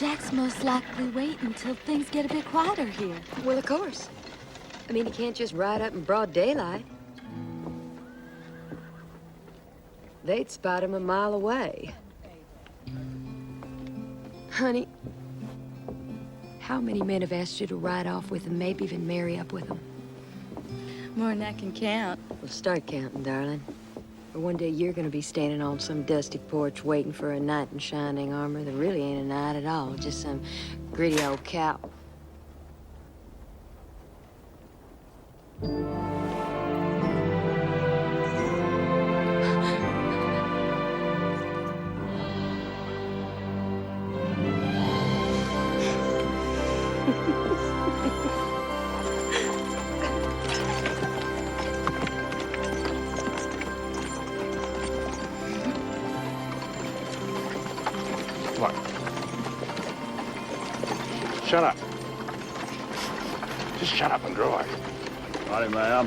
Jack's most likely waiting until things get a bit quieter here. Well, of course. I mean, he can't just ride up in broad daylight. They'd spot him a mile away. Honey, how many men have asked you to ride off with them, maybe even marry up with them? More than I can count. Well, start counting, darling. Or one day you're gonna be standing on some dusty porch waiting for a knight in shining armor that really ain't a knight at all, just some gritty old cow. What? Shut up. Just shut up and drive. Righty, ma'am.